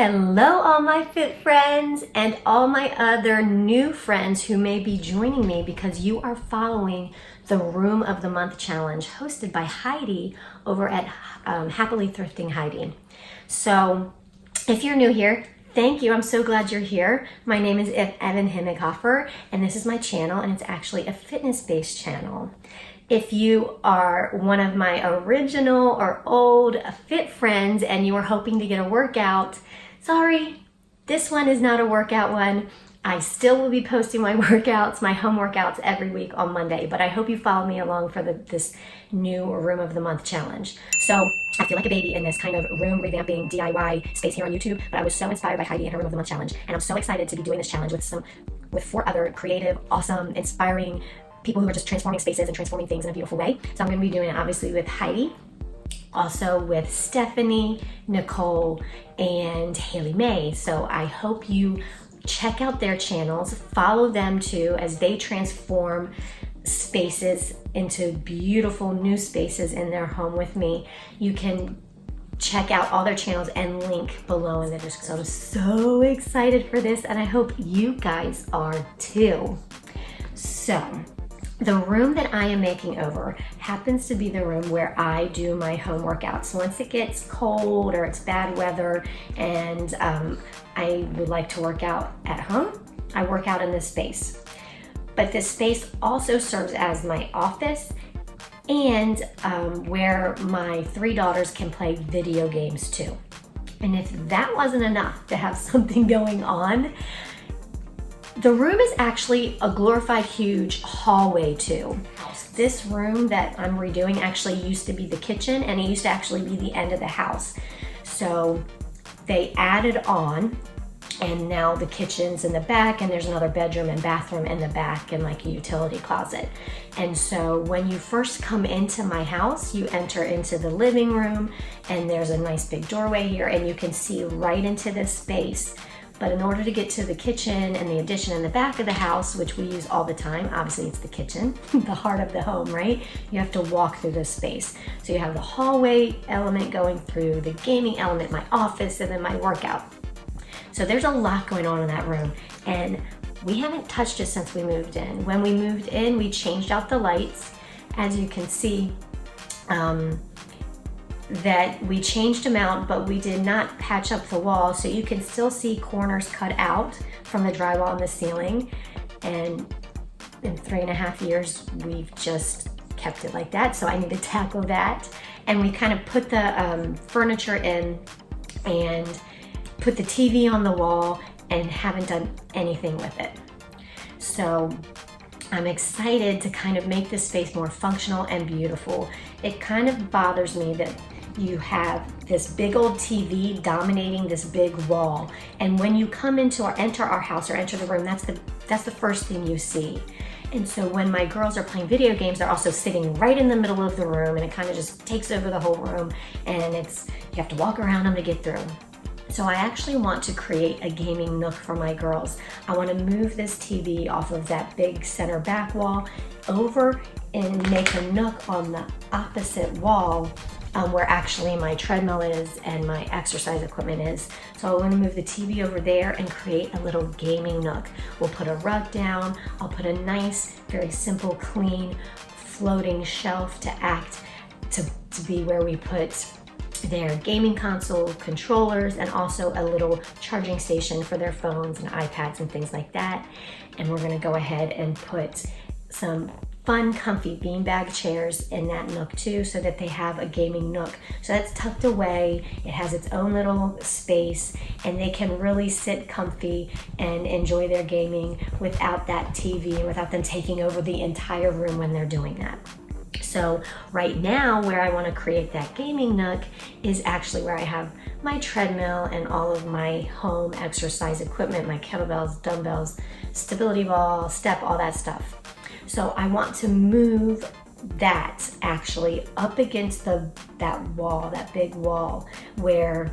Hello all my fit friends and all my other new friends who may be joining me because you are following the Room of the Month Challenge hosted by Heidi over at Happily Thrifting Heidi. So if you're new here, thank you. I'm so glad you're here. My name is Evan Himmighofer and this is my channel, and it's actually a fitness-based channel. If you are one of my original or old fit friends and you are hoping to get a workout, sorry, this one is not a workout one. I still will be posting my workouts, my home workouts every week on Monday, but I hope you follow me along for this new Room of the Month challenge. So I feel like a baby in this kind of room revamping DIY space here on YouTube, but I was so inspired by Heidi and her Room of the Month challenge, and I'm so excited to be doing this challenge with 4 other creative, awesome, inspiring people who are just transforming spaces and transforming things in a beautiful way. So I'm going to be doing it obviously with Heidi, also with Stefanie, NICOLE, and Haley May. So I hope you check out their channels, follow them too as they transform spaces into beautiful new spaces in their home with me. You can check out all their channels and link below in the description. So I'm so excited for this, and I hope you guys are too. So the room that I am making over happens to be the room where I do my home workouts. Once it gets cold or it's bad weather and I would like to work out at home, I work out in this space. But this space also serves as my office and where my 3 daughters can play video games too. And if that wasn't enough to have something going on, the room is actually a glorified huge hallway too. This room that I'm redoing actually used to be the kitchen, and it used to actually be the end of the house. So they added on, and now the kitchen's in the back, and there's another bedroom and bathroom in the back and like a utility closet. And so when you first come into my house, you enter into the living room, and there's a nice big doorway here, and you can see right into this space. But in order to get to the kitchen and the addition in the back of the house, which we use all the time, obviously it's the kitchen, the heart of the home, right? You have to walk through this space. So you have the hallway element going through, the gaming element, my office, and then my workout. So there's a lot going on in that room, and we haven't touched it since we moved in. When we moved in, we changed out the lights. As you can see, that we changed them out, but we did not patch up the wall, so you can still see corners cut out from the drywall and the ceiling. And in 3.5 years, we've just kept it like that, so I need to tackle that. And we kind of put the furniture in and put the TV on the wall and haven't done anything with it. So I'm excited to kind of make this space more functional and beautiful. It kind of bothers me that you have this big old TV dominating this big wall, and when you come into or enter our house or enter the room, that's the first thing you see. And so when my girls are playing video games, they're also sitting right in the middle of the room, and it kind of just takes over the whole room, and you have to walk around them to get through. So I actually want to create a gaming nook for my girls. I want to move this TV off of that big center back wall over and make a nook on the opposite wall where actually my treadmill is and my exercise equipment is. So I want to move the TV over there and create a little gaming nook. We'll put a rug down. I'll put a nice, very simple, clean, floating shelf to be where we put their gaming console, controllers, and also a little charging station for their phones and iPads and things like that. And we're gonna go ahead and put some fun, comfy beanbag chairs in that nook too, so that they have a gaming nook. So that's tucked away, it has its own little space, and they can really sit comfy and enjoy their gaming without that TV, without them taking over the entire room when they're doing that. So right now, where I want to create that gaming nook is actually where I have my treadmill and all of my home exercise equipment, my kettlebells, dumbbells, stability ball, step, all that stuff. So I want to move that actually up against that wall, that big wall where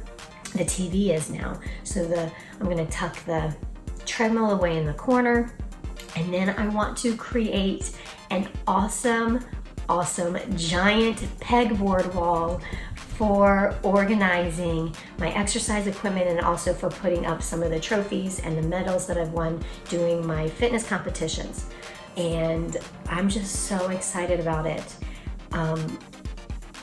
the TV is now. So I'm going to tuck the treadmill away in the corner, and then I want to create an awesome giant pegboard wall for organizing my exercise equipment and also for putting up some of the trophies and the medals that I've won doing my fitness competitions. And I'm just so excited about it.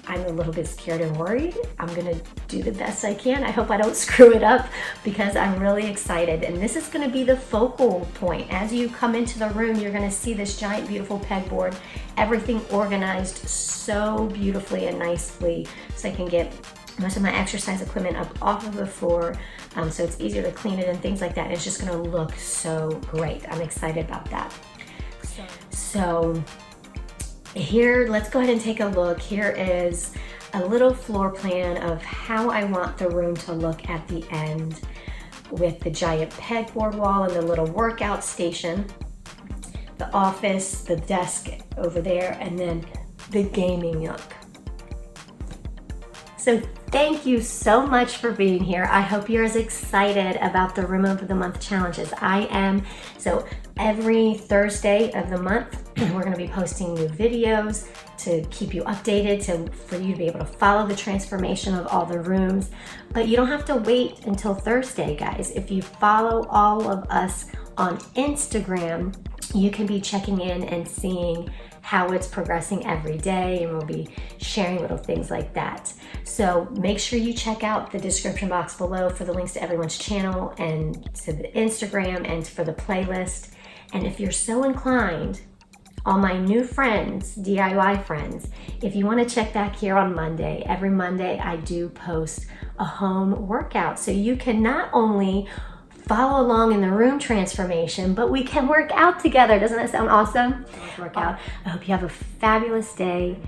I'm a little bit scared and worried. I'm gonna do the best I can. I hope I don't screw it up because I'm really excited. And this is gonna be the focal point. As you come into the room, you're gonna see this giant, beautiful pegboard, everything organized so beautifully and nicely so I can get most of my exercise equipment up off of the floor so it's easier to clean it and things like that. It's just gonna look so great. I'm excited about that. So here, let's go ahead and take a look. Here is a little floor plan of how I want the room to look at the end with the giant pegboard wall and the little workout station, the office, the desk over there, and then the gaming nook. So thank you so much for being here. I hope you're as excited about the Room of the Month challenge as I am. So every Thursday of the month, we're gonna be posting new videos to keep you updated, for you to be able to follow the transformation of all the rooms. But you don't have to wait until Thursday, guys. If you follow all of us on Instagram, you can be checking in and seeing how it's progressing every day, and we'll be sharing little things like that. So make sure you check out the description box below for the links to everyone's channel and to the Instagram and for the playlist. And if you're so inclined, all my new friends, DIY friends, if you want to check back here on Monday, every Monday I do post a home workout. So you can not only follow along in the room transformation, but we can work out together. Doesn't that sound awesome? Let's work out. I hope you have a fabulous day.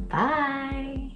Bye.